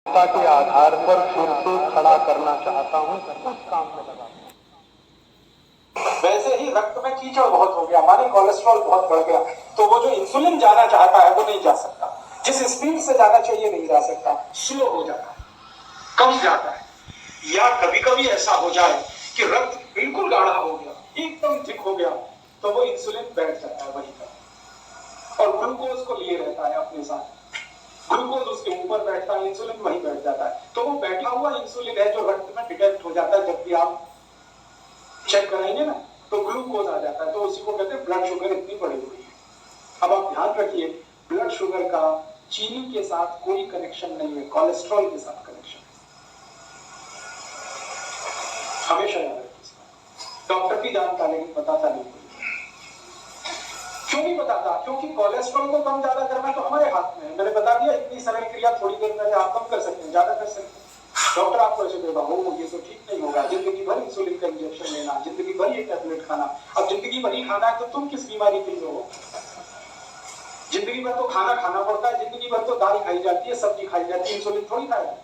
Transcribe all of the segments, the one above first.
के आधार पर फिर से खड़ा करना चाहता हूं, उस काम में लगा। वैसे ही रक्त में कीचड़ बहुत हो गया, माने कोलेस्ट्रॉल बहुत बढ़ गया, तो वो जो इंसुलिन जाना चाहता है वो नहीं जा सकता, जिस स्पीड से जाना चाहिए नहीं जा सकता, स्लो हो जाता है, कम जाता है। या कभी कभी ऐसा हो जाए कि रक्त बिल्कुल गाढ़ा हो गया, एकदम थिक हो गया, तो वो इंसुलिन बैठ जाता है वहीं पर और ग्लूकोज को लिए रहता है अपने साथ। ग्लूकोज उसके ऊपर बैठता है, इंसुलिन वहीं बैठ जाता है। तो वो बैठा हुआ इंसुलिन है जो रक्त में डिटेक्ट हो जाता है, जब भी आप चेक कराएंगे ना तो ग्लूकोज आ जाता है, तो उसी को कहते हैं ब्लड शुगर इतनी बढ़ी हुई है। अब आप ध्यान रखिए, ब्लड शुगर का चीनी के साथ कोई कनेक्शन नहीं है, कोलेस्ट्रॉल के साथ कनेक्शन है, हमेशा याद रखिए। डॉक्टर भी जानता लेकिन बताता नहीं। क्यों नहीं बताता? क्योंकि कोलेस्ट्रॉल को कम ज्यादा करना तो हमारे हाथ में है। मैंने बता दिया, इतनी सरल क्रिया थोड़ी देर में आप कम कर सकते हैं, ज्यादा कर सकते हैं। डॉक्टर आपको ऐसे देगा, हो ये तो ठीक नहीं होगा, जिंदगी भर इंसुलिन का इंजेक्शन लेना, जिंदगी भर ये टैबलेट खाना। अब जिंदगी भर ही खाना है तो तुम किस बीमारी के लिए हो? जिंदगी भर तो खाना खाना पड़ता है, जिंदगी भर तो दाल खाई जाती है, सब्जी खाई जाती है, इंसुलिन थोड़ी खाया।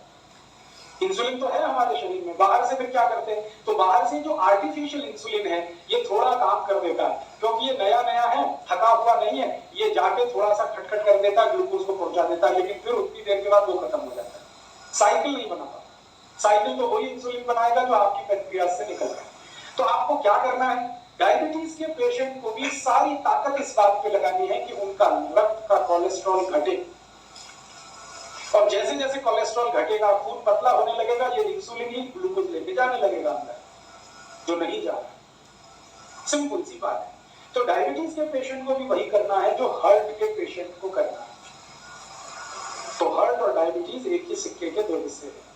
इंसुलिन तो है हमारे शरीर में, बाहर से फिर क्या करते हैं? तो बाहर से जो आर्टिफिशियल इंसुलिन है ये थोड़ा काम कर देता है, क्योंकि ये नया नया है, थका हुआ नहीं है, ये जाके थोड़ा सा खटखट कर देता है, ग्लूकोज को पहुंचा देता है, लेकिन फिर उतनी देर के बाद वो खत्म हो जाता है। साइकिल नहीं बना पाता। साइकिल तो वही इंसुलिन बनाएगा जो आपकी पैंक्रियाज से निकल रहा है। तो आपको क्या करना है? डायबिटीज के पेशेंट को भी सारी ताकत इस बात पे लगानी है कि उनका रक्त का कोलेस्ट्रॉल घटे, और जैसे जैसे कोलेस्ट्रॉल घटेगा, खून पतला होने लगेगा, ये इंसुलिन ही ग्लूकोज लेके जाने लगेगा अंदर, जो नहीं जा रहा। सिंपल सी बात है। तो डायबिटीज के पेशेंट को भी वही करना है जो हार्ट के पेशेंट को करना है। तो हार्ट और डायबिटीज एक ही सिक्के के दो हिस्से हैं।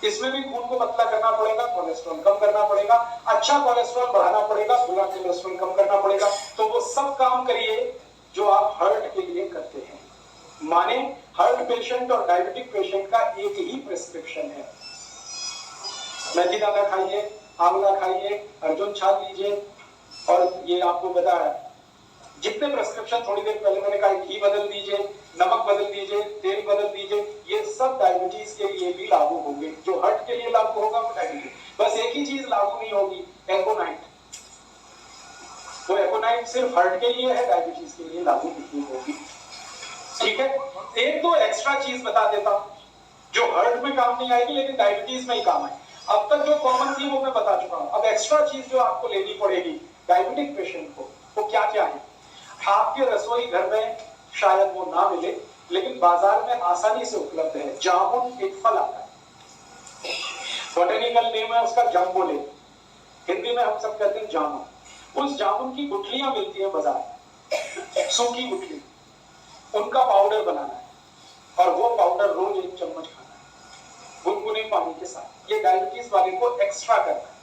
इसमें भी खून को पतला करना पड़ेगा, कोलेस्ट्रॉल कम करना पड़ेगा, अच्छा कोलेस्ट्रॉल बढ़ाना पड़ेगा, बुरा कोलेस्ट्रॉल कम करना पड़ेगा। तो वो सब काम करिए जो आप हार्ट के लिए करते हैं। माने हार्ट पेशेंट और डायबिटिक पेशेंट का एक ही प्रिस्क्रिप्शन है, मेथी दाना खाइए, आंवला खाइए, अर्जुन छाल लीजिए, और ये आपको बताया जितने प्रिस्क्रिप्शन थोड़ी देर पहले मैंने कहा, घी बदल दीजिए, नमक बदल दीजिए, तेल बदल दीजिए, ये सब डायबिटीज के लिए भी लागू होंगे। जो हार्ट के लिए लागू होगा वो डायबिटीज, बस एक ही चीज लागू नहीं होगी, एकोनाइट। तो एकोनाइट सिर्फ हार्ट के लिए है, डायबिटीज के लिए लागू नहीं होगी। ठीक है, एक तो एक्स्ट्रा चीज बता देता हूं जो हार्ट में काम नहीं आएगी लेकिन डायबिटीज में ही काम आए। अब तक जो कॉमन थी वो मैं बता चुका हूं, अब एक्स्ट्रा चीज जो आपको लेनी पड़ेगी डायबिटिक पेशेंट को, वो क्या क्या है? आपके रसोई घर में शायद वो ना मिले, लेकिन बाजार में आसानी से उपलब्ध है। जामुन एक फल आता है, बोटेनिकल नेम है उसका जम्बोले, हिंदी में हम सब कहते हैं जामुन। उस जामुन की गुठलियां मिलती है बाजार, सूखी गुठली, उनका पाउडर बनाना है, और वो पाउडर रोज 1 चम्मच खाना है गुनगुने पानी के साथ। ये डायबिटीज वाले को एक्स्ट्रा करना है।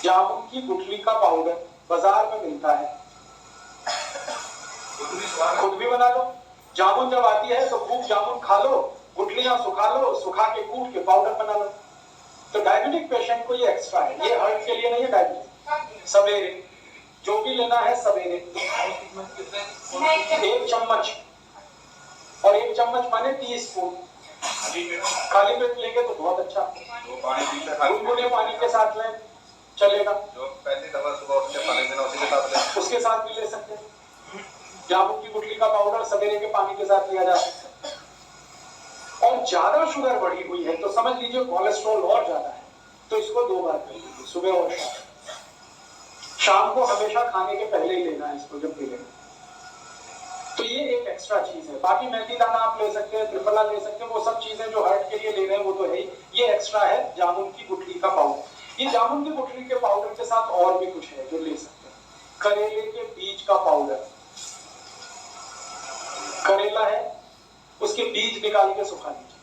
जामुन की गुठली का पाउडर बाजार में मिलता है, खुद भी बना लो। जामुन जब आती है तो खूब जामुन खा लो, गुठलियां सुखा लो, सुखा के कूट के पाउडर बना लो। तो डायबिटिक पेशेंट को ये एक्स्ट्रा है, ये हार्ट के लिए नहीं है। डायबिटीज सवेरे जो भी लेना है, सवेरे 1 चम्मच, और 1 चम्मच माने टीस्पून। खाली पेट लेंगे तो बहुत अच्छा, गुनगुने पानी के साथ लें चलेगा, जो पहली दफा सुबह उठ के पानी देना उसी के साथ लें, उसके साथ भी ले सकते हैं। जामुन की गुठली का पाउडर सवेरे के पानी के साथ लिया जा सकता है। और ज्यादा शुगर बढ़ी हुई है तो समझ लीजिए कोलेस्ट्रॉल और ज्यादा है, तो इसको 2 बार कर लीजिए, सुबह और शाम। शाम को हमेशा खाने के पहले ही लेना है इसको, जब भी लेना। तो ये एक एक्स्ट्रा चीज है। बाकी मेथी दाना आप ले सकते हैं, त्रिफला ले सकते हैं, वो सब चीजें जो हार्ट के लिए ले रहे हैं वो तो है ही। ये एक्स्ट्रा है जामुन की गुठली का पाउडर। ये जामुन की गुठली के पाउडर के साथ और भी कुछ है जो ले सकते हैं। करेले के बीज का पाउडर, करेला है उसके बीज निकाल के सुखा लीजिए,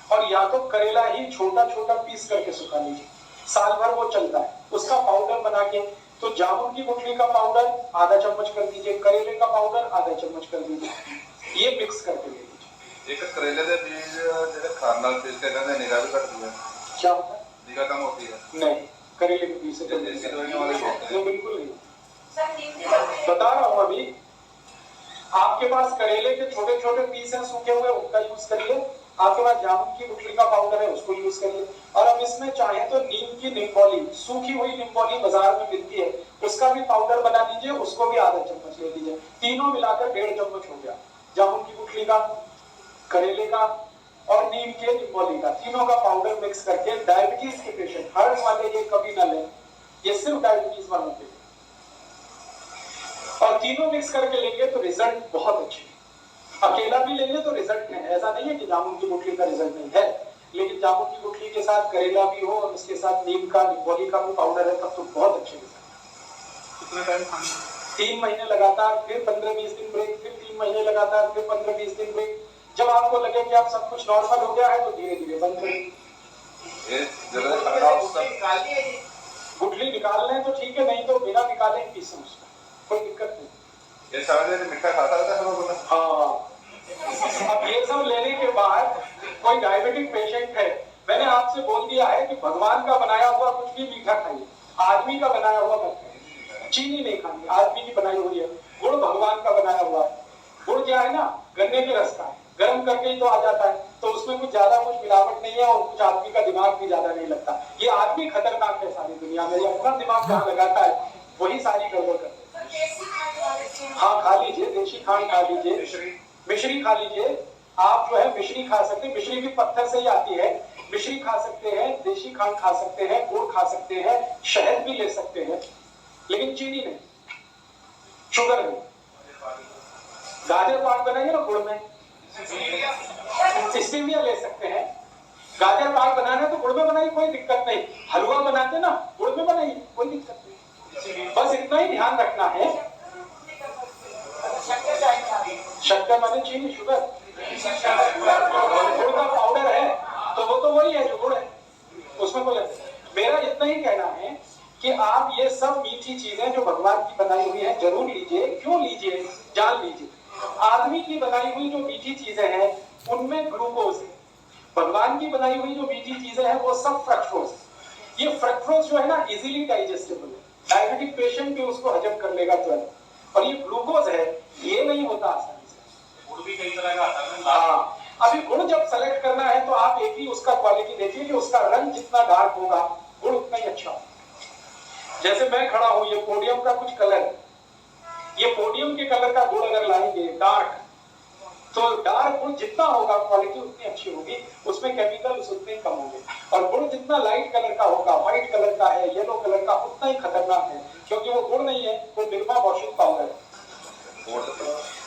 और या तो करेला ही छोटा छोटा पीस करके सुखा लीजिए, साल भर वो चलता है। उसका पाउडर बना के, तो जामुन की गुठली का पाउडर आधा चम्मच कर दीजिए, करेले का पाउडर आधा चम्मच कर दीजिए, ये मिक्स करके ले लीजिए। एक करेले के बीज जैसे खाना पीस के कहते हैं निगाह भी करती है, क्या होता है? निगाह कम होती है? नहीं, करेले के बीज से देसी दवाइयों वाले होते हैं। बिल्कुल नहीं, बता रहा हूँ अभी। आपके पास करेले के छोटे छोटे पीस हैं सूखे हुए, उनका यूज करिए, आपके पास जामुन की गुठली का पाउडर है, उसको यूज करिए। और अब इसमें चाहे तो नीम की निम्बोली, सूखी हुई निम्बोली बाजार में मिलती है, उसका भी पाउडर बना लीजिए, उसको भी आधा चम्मच ले लीजिए। तीनों मिलाकर 1.5 चम्मच हो गया। जामुन की गुठली का, करेले का और नीम के निम्बोली का, तीनों का पाउडर मिक्स करके डायबिटीज के पेशेंट, हार्ट वाले ये कभी ना लें, ये सिर्फ डायबिटीज वालों के लिए। और तीनों मिक्स करके लेंगे तो रिजल्ट बहुत अच्छे हैं। अकेला भी लेंगे तो रिजल्ट है, ऐसा नहीं है कि जामुन की गुठली का रिजल्ट नहीं है, लेकिन जामुन की गुठली के साथ करेला भी हो और उसके साथ नीम का, निम्बोली का भी पाउडर है, तब तो बहुत अच्छे रिजल्ट। कितना टाइम खाना? 3 महीने लगातार, फिर 15-20 दिन ब्रेक, फिर 3 महीने लगातार, फिर 15-20 दिन ब्रेक। जब आपको लगे कि आप सब कुछ नॉर्मल हो गया है तो धीरे धीरे बंद करें। गुठली निकाल लें तो ठीक है, नहीं तो बिना निकाले पीसें उसको, कोई दिक्कत नहीं। ये समझ मीठा खाता रहता है। हाँ, अब ये सब लेने के बाद कोई डायबिटिक पेशेंट है, मैंने आपसे बोल दिया है कि भगवान का बनाया हुआ कुछ भी मीठा खाइए, आदमी का बनाया हुआ मत खाइए। चीनी नहीं खानी, आदमी की बनाई हुई है। गुड़ भगवान का बनाया हुआ है। गुड़ क्या है ना, गन्ने के रस का है, गर्म करके ही तो आ जाता है, तो उसमें कुछ ज्यादा कुछ मिलावट नहीं है और कुछ आदमी का दिमाग भी ज्यादा नहीं लगता। ये आदमी खतरनाक है सारी दुनिया में, ये अपना दिमाग जहाँ लगाता है वही सारी गड़बड़ करता है। हाँ खा लीजिए, देशी खांड खा लीजिए, मिश्री खा लीजिए। आप जो है मिश्री खा सकते हैं, मिश्री भी पत्थर से ही आती है। मिश्री खा सकते हैं, देशी खांड खा सकते हैं, गुड़ खा सकते हैं, शहद भी ले सकते हैं, लेकिन चीनी नहीं, शुगर नहीं। गाजर पाक बनाइए ना गुड़ में, स्टीविया ले सकते हैं। गाजर पाक बनाना है तो गुड़ में बनाइए, कोई दिक्कत नहीं। हलवा बनाते ना, गुड़ में बनाइए, कोई दिक्कत नहीं। बस इतना ही ध्यान रखना है। शक्कर माने चीनी, शुगर। गुड़ का पाउडर है तो वो तो वही है जो गुड़ है, उसमें कोई। मेरा इतना ही कहना है कि आप ये सब मीठी चीजें जो भगवान की बनाई हुई है जरूर लीजिए। क्यों लीजिए, जान लीजिए। आदमी की बनाई हुई जो मीठी चीजें हैं उनमें ग्लूकोज है, भगवान की बनाई हुई जो मीठी चीजें हैं वो सब फ्रक्टोज है। ये फ्रक्टोज जो है ना इजीली डाइजेस्टेबल है, डायबिटिक पेशेंट भी उसको हजम कर लेगा तुरंत। और ये ग्लूकोज है, ये नहीं होता आसानी से। गुड़ भी कई तरह का आता है। हाँ, अभी गुड़ जब सेलेक्ट करना है तो आप एक ही उसका क्वालिटी देखिए कि उसका रंग जितना डार्क होगा गुड़ उतना ही अच्छा होगा। जैसे मैं खड़ा हूं, ये पोडियम का कुछ कलर, ये पोडियम के कलर का गुड़ अगर लाएंगे डार्क, तो डार्क गुड़ जितना होगा क्वालिटी उतनी अच्छी होगी, उसमें केमिकल्स उतने कम होंगे। और गुड़ जितना लाइट कलर का होगा, व्हाइट कलर का है, येलो कलर का, उतना ही खतरनाक है, क्योंकि वो गुड़ नहीं है, वो निरमा वॉशिंग पाउडर है।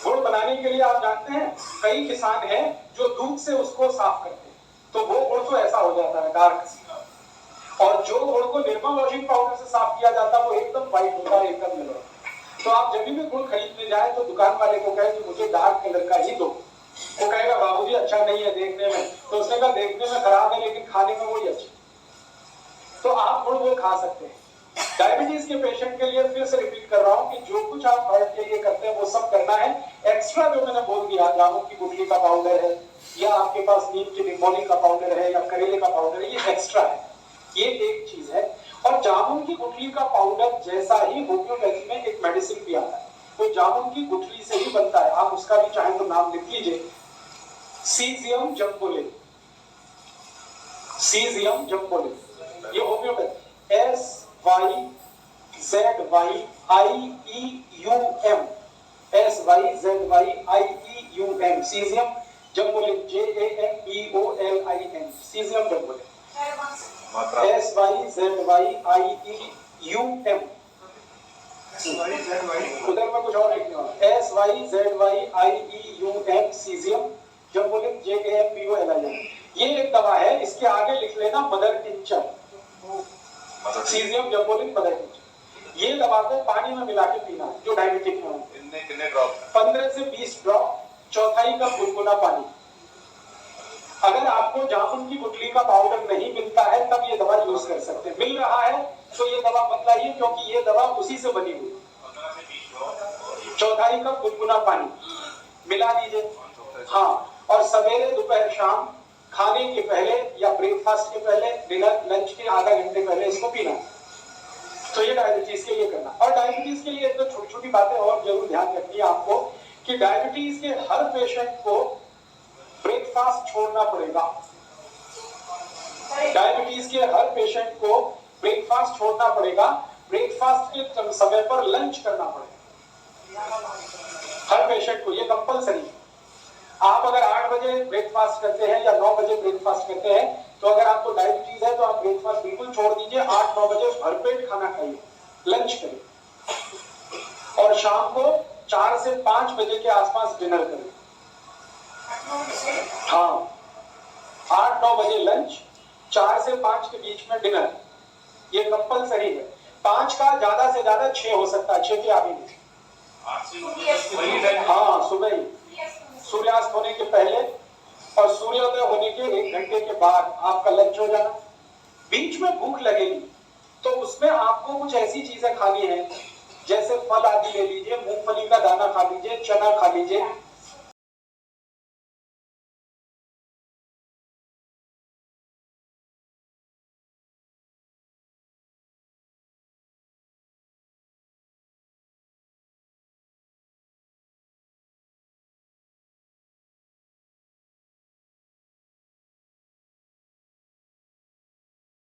गुड़ बनाने के लिए आप जानते हैं कई किसान हैं जो दूध से उसको साफ करते हैं, तो वो गुड़ तो ऐसा हो जाता है डार्क। और जो गुड़ को निरमा वॉशिंग पाउडर से साफ किया जाता है वो एकदम व्हाइट होता है, एकदम येलो। तो आप जब भी गुड़ खरीदने जाए तो दुकान वाले को कहे कि मुझे डार्क कलर का ही दो, वो कहेगा बाबूजी अच्छा नहीं है देखने में, तो उसने कहा देखने में खराब है लेकिन खाने में वही अच्छा। तो आप गुड़ वो खा सकते हैं। डायबिटीज के पेशेंट के लिए फिर से रिपीट कर रहा हूं कि जो कुछ आप हार्ट के लिए करते हैं वो सब करना है। एक्स्ट्रा जो मैंने बोल दिया, जामुन की गुठली का पाउडर है या आपके पास नीम की निम्बोली का पाउडर है या करेले का पाउडर है, ये एक्स्ट्रा है, ये एक चीज है। और जामुन की गुठली का पाउडर जैसा ही होम्योपैथी में एक मेडिसिन भी आता है, वो जामुन की गुठली से ही बनता है। आप उसका भी चाहे तो नाम लिख लीजिए, सीजियम जम्बोले। सीजियम जम्बोले, ये होम्योपैथी, SYZYIEUM, SYZYIEUM, सीजियम जम्बोलिन, JAMBOLIN, सीजियम जम्बोलिन, SYZYIEUM। उधर में कुछ और लिखने वाला, SYZYIEUM, सीजियम जम्बोलिन, JAMBOLIN। ये एक दवा है, इसके आगे लिख लेना मदर टिंचर, सीजियम जम्बोलिन मदर टिंचर। ये दवा को पानी में मिला के पीना है जो डायबिटिक में हो। कितने ड्रॉप? 15 से 20 ड्रॉप, चौथाई कप गुनगुना पानी। अगर आपको जामुन की गुठली का पाउडर नहीं मिलता है तब ये दवा यूज कर सकते हैं, मिल रहा है तो ये दवा मत लाइए क्योंकि ये दवा उसी से बनी हुई। चौथाई कप गुनगुना पानी मिला दीजिए। हाँ, और सवेरे दोपहर शाम खाने के पहले या ब्रेकफास्ट के पहले, डिनर लंच के आधा घंटे पहले इसको पीना। तो ये डायबिटीज के लिए करना। और डायबिटीज के लिए तो छोटी छोटी बातें और जरूर ध्यान रखनी है आपको कि डायबिटीज के हर पेशेंट को ब्रेकफास्ट छोड़ना पड़ेगा। डायबिटीज के हर पेशेंट को ब्रेकफास्ट छोड़ना पड़ेगा। ब्रेकफास्ट के समय पर लंच करना पड़ेगा हर पेशेंट को, ये कंपलसरी है। आप अगर 8 बजे ब्रेकफास्ट करते हैं या 9 बजे ब्रेकफास्ट करते हैं, तो अगर आपको डायबिटीज है तो आप ब्रेकफास्ट बिल्कुल छोड़ दीजिए। 8-9 बजे भरपेट खाना खाइए, लंच करिए, और शाम को 4 से 5 बजे के आसपास डिनर करिए। हाँ, 8-9 बजे लंच, 4 से 5 के बीच में डिनर, ये कंपलसरी है। 5 का ज्यादा से ज्यादा 6 हो सकता है, 6 के आगे नहीं। हाँ, सुबह ही, सूर्यास्त होने के पहले और सूर्योदय होने के 1 घंटे के बाद आपका लंच हो जाना। बीच में भूख लगेगी तो उसमें आपको कुछ ऐसी चीजें खानी है, जैसे फल आदि ले लीजिए, मूंगफली का दाना खा लीजिए, चना खा लीजिए,